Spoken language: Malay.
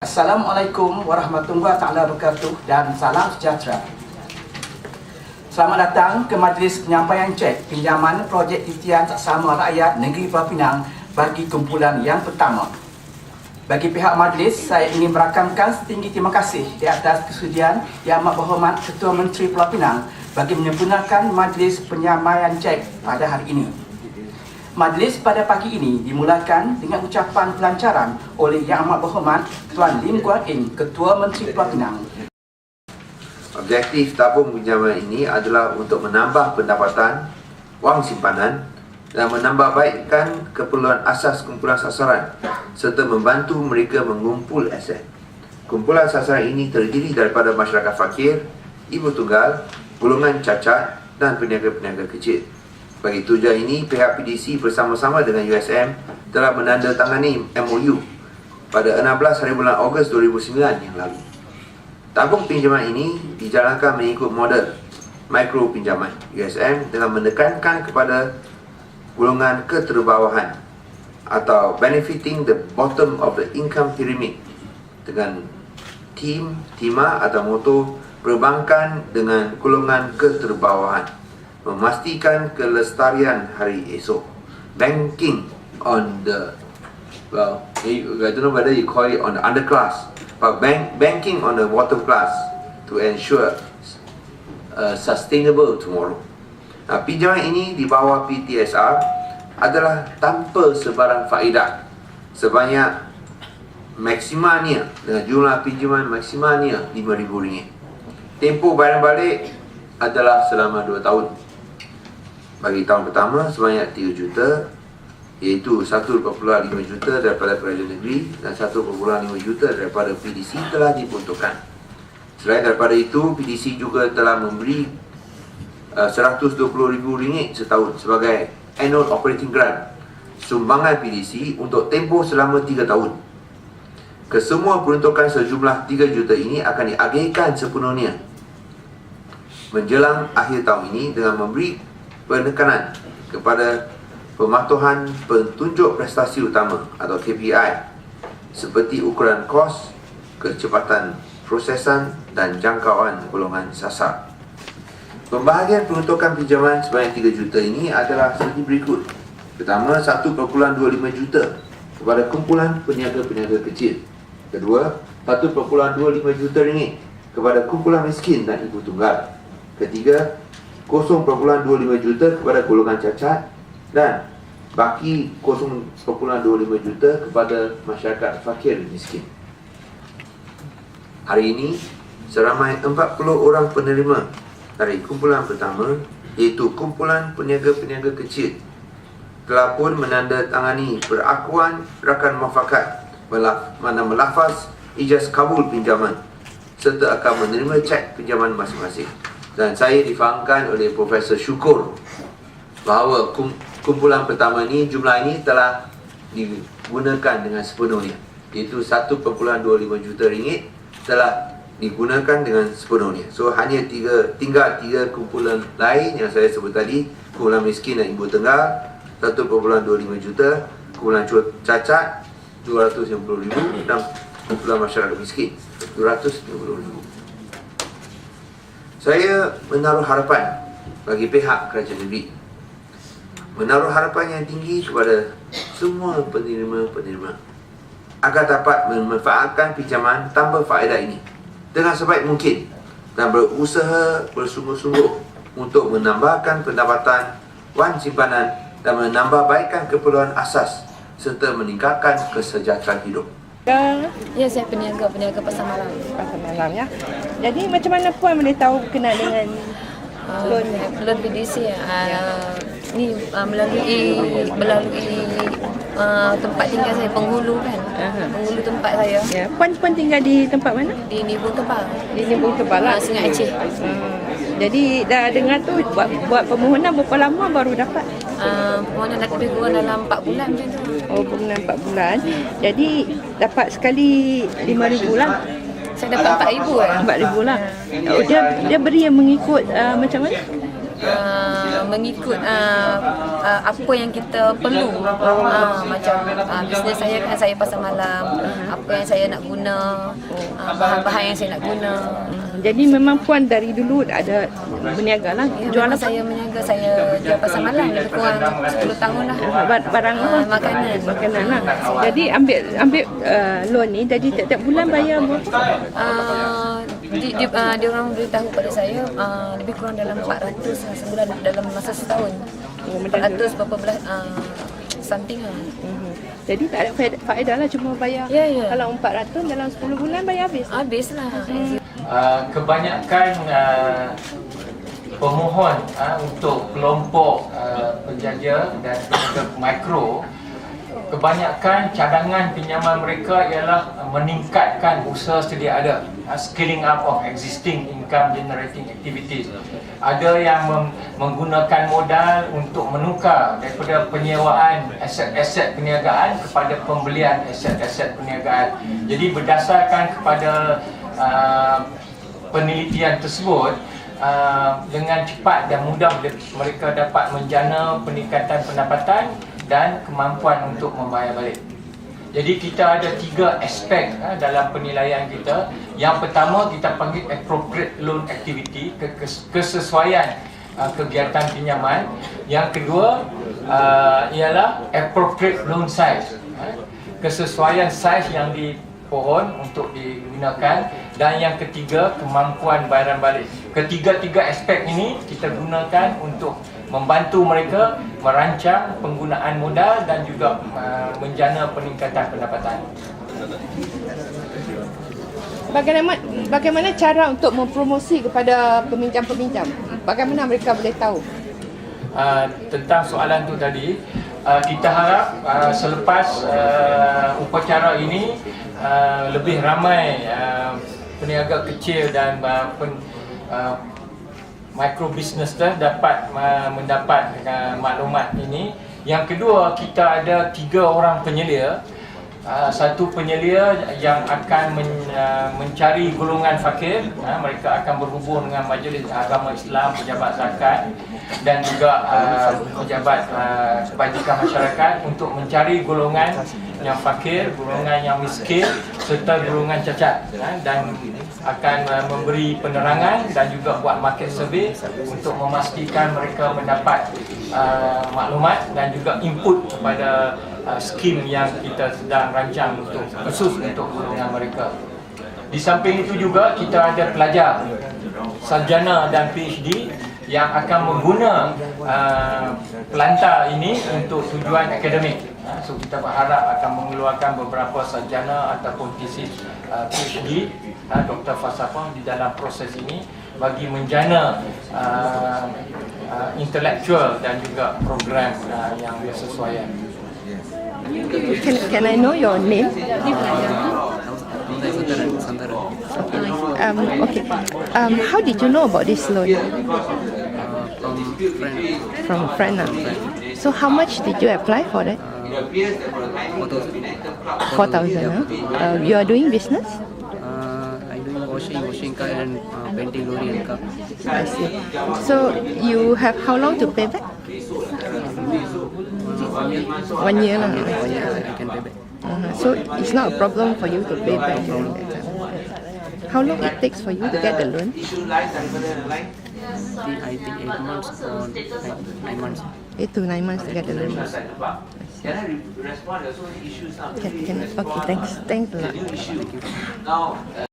Assalamualaikum warahmatullahi wabarakatuh dan salam sejahtera. Selamat datang ke Majlis Penyampaian Cek Pinjaman Projek Ikhtiar Saksama Rakyat Negeri Pulau Pinang bagi kumpulan yang pertama. Bagi pihak majlis, saya ingin merakamkan setinggi terima kasih di atas kesudian Yang Amat Berhormat Ketua Menteri Pulau Pinang bagi menyempurnakan Majlis Penyampaian Cek pada hari ini. Majlis pada pagi ini dimulakan dengan ucapan pelancaran oleh Yang Amat Berhormat Tuan Lim Guan Eng, Ketua Menteri Pulau Pinang. Objektif tabung pinjaman ini adalah untuk menambah pendapatan wang simpanan dan menambahbaikkan keperluan asas kumpulan sasaran serta membantu mereka mengumpul aset. Kumpulan sasaran ini terdiri daripada masyarakat fakir, ibu tunggal, golongan cacat dan peniaga-peniaga kecil. Bagi tujuan ini, pihak PDC bersama-sama dengan USM telah menandatangani MOU pada 16 hari bulan Ogos 2009 yang lalu. Tabung pinjaman ini dijalankan mengikut model mikro pinjaman. USM telah menekankan kepada golongan keterbawahan atau benefiting the bottom of the income pyramid dengan tema atau moto perbankan dengan golongan keterbawahan, memastikan kelestarian hari esok. Banking on the, well, I don't know whether you call it on the underclass, but banking on the bottom class to ensure a sustainable tomorrow. Pinjaman ini di bawah PTSR adalah tanpa sebarang faedah sebanyak maksimanya dengan jumlah pinjaman maksimanya RM5,000. Tempoh bayaran balik adalah selama 2 tahun. Bagi tahun pertama sebanyak 3 juta, iaitu 1.5 juta daripada kerajaan negeri dan 1.5 juta daripada PDC telah diperuntukkan. Selain daripada itu, PDC juga telah memberi RM120,000 setahun sebagai annual operating grant sumbangan PDC untuk tempoh selama 3 tahun. Kesemua peruntukan sejumlah 3 juta ini akan diagihkan sepenuhnya menjelang akhir tahun ini dengan memberi penekanan kepada pematuhan petunjuk prestasi utama atau KPI seperti ukuran kos, kecepatan prosesan dan jangkauan golongan sasar. Pembahagian peruntukan pinjaman sebanyak 3 juta ini adalah seperti berikut. Pertama, 1.25 juta kepada kumpulan peniaga-peniaga kecil. Kedua, 1.25 juta ringgit kepada kumpulan miskin dan ibu tunggal. Ketiga, 0.25 juta kepada golongan cacat dan baki 0.25 juta kepada masyarakat fakir miskin. Hari ini, seramai 40 orang penerima dari kumpulan pertama, iaitu kumpulan peniaga-peniaga kecil, telah pun menandatangani perakuan rakan muafakat mana melafaz ijaz kabul pinjaman serta akan menerima cek pinjaman masing-masing. Dan saya difahamkan oleh Profesor Syukur bahawa kumpulan pertama ini, jumlah ini telah digunakan dengan sepenuhnya, iaitu 1.25 juta ringgit telah digunakan dengan sepenuhnya. So hanya tinggal 3 kumpulan lain yang saya sebut tadi, kumpulan miskin dan ibu tunggal 1.25 juta, kumpulan cacat 250,000 dan kumpulan masyarakat miskin 250,000. Saya menaruh harapan bagi pihak kerajaan negeri, menaruh harapan yang tinggi kepada semua penerima-penerima agar dapat memanfaatkan pinjaman tanpa faedah ini dengan sebaik mungkin dan berusaha bersungguh-sungguh untuk menambahkan pendapatan wang simpanan dan menambahbaikkan keperluan asas serta meningkatkan kesejahteraan hidup. Ya, saya peniaga pasar malam. Pasar malam ya. Jadi macam mana Puan boleh tahu berkenaan dengan loan PDC ni melalui tempat tinggal saya, penghulu kan. Penghulu tempat saya. ya, Puan tinggal di tempat mana? Di Nibung Kepal. Di Nibung Kepal lah. Sungai Aceh. Jadi dah dengar tu buat permohonan berapa lama baru dapat? Permohonan dah lebih kurang dalam 4 bulan macam tu. Oh, permohonan 4 bulan. Jadi dapat sekali RM5,000 lah. Saya dapat RM4,000 RM4,000 lah. Oh, dia beri yang mengikut macam mana? mengikut apa yang kita perlu. Macam bisnes saya kan saya pasar malam, apa yang saya nak guna, bahan-bahan yang saya nak guna. Jadi memang Puan dari dulu ada berniaga lah. Jual saya meniaga, saya jual pasar malam lebih kurang 10 tahun lah. Barang apa? Makanan lah. Jadi ambil loan ni, jadi tiap bulan bayar berapa? Dia orang beritahu pada saya lebih kurang dalam 400 sebulan dalam masa setahun. 400 berapa belas something lah. Jadi tak ada faedah lah, cuma bayar. Ya, ya. Kalau 400 dalam 10 bulan bayar habis. Habis lah. Kebanyakan pemohon untuk kelompok penjaja dan peniaga mikro, kebanyakan cadangan pinjaman mereka ialah meningkatkan usaha sedia ada, scaling up of existing income generating activities. Ada yang menggunakan modal untuk menukar daripada penyewaan aset-aset perniagaan kepada pembelian aset-aset perniagaan. Jadi berdasarkan kepada penelitian tersebut, dengan cepat dan mudah mereka dapat menjana peningkatan pendapatan dan kemampuan untuk membayar balik. Jadi kita ada 3 aspek dalam penilaian kita. Yang pertama kita panggil appropriate loan activity, kesesuaian kegiatan pinjaman. Yang kedua ialah appropriate loan size, kesesuaian size yang dipohon untuk digunakan. Dan yang ketiga, kemampuan bayaran balik. Ketiga-tiga aspek ini kita gunakan untuk membantu mereka merancang penggunaan modal dan juga menjana peningkatan pendapatan. Bagaimana cara untuk mempromosi kepada peminjam-peminjam? Bagaimana mereka boleh tahu? Tentang soalan tu tadi, kita harap selepas upacara ini lebih ramai peniaga kecil dan micro business dapat mendapat maklumat ini. Yang kedua, kita ada 3 orang penyelia. Satu penyelia yang akan mencari golongan fakir, mereka akan berhubung dengan Majlis Agama Islam, pejabat zakat dan juga pejabat kebajikan masyarakat untuk mencari golongan yang fakir, golongan yang miskin serta golongan cacat, dan akan memberi penerangan dan juga buat market survey untuk memastikan mereka mendapat maklumat dan juga input kepada skim yang kita sedang rancang untuk khusus untuk golongan mereka. Di samping itu juga kita ada pelajar sarjana dan PhD yang akan mengguna pelantar ini untuk tujuan akademik. So kita berharap akan mengeluarkan beberapa sarjana ataupun tesis PhD, doktor falsafah di dalam proses ini bagi menjana intelektual dan juga program yang bersesuaian. Can I know your name? Okay. How did you know about this loan? From friend. So how much did you apply for that? 4,000. You are doing business? I'm doing washing car and painting lorry and car. I see. So you have how long to pay back? 1 year lah. I can pay back. So it's not a problem for you to pay back during that time. How long it takes for you to get the loan? I think 8 months or 9 months. 8 to 9 months to get the loan. Okay, thanks a lot.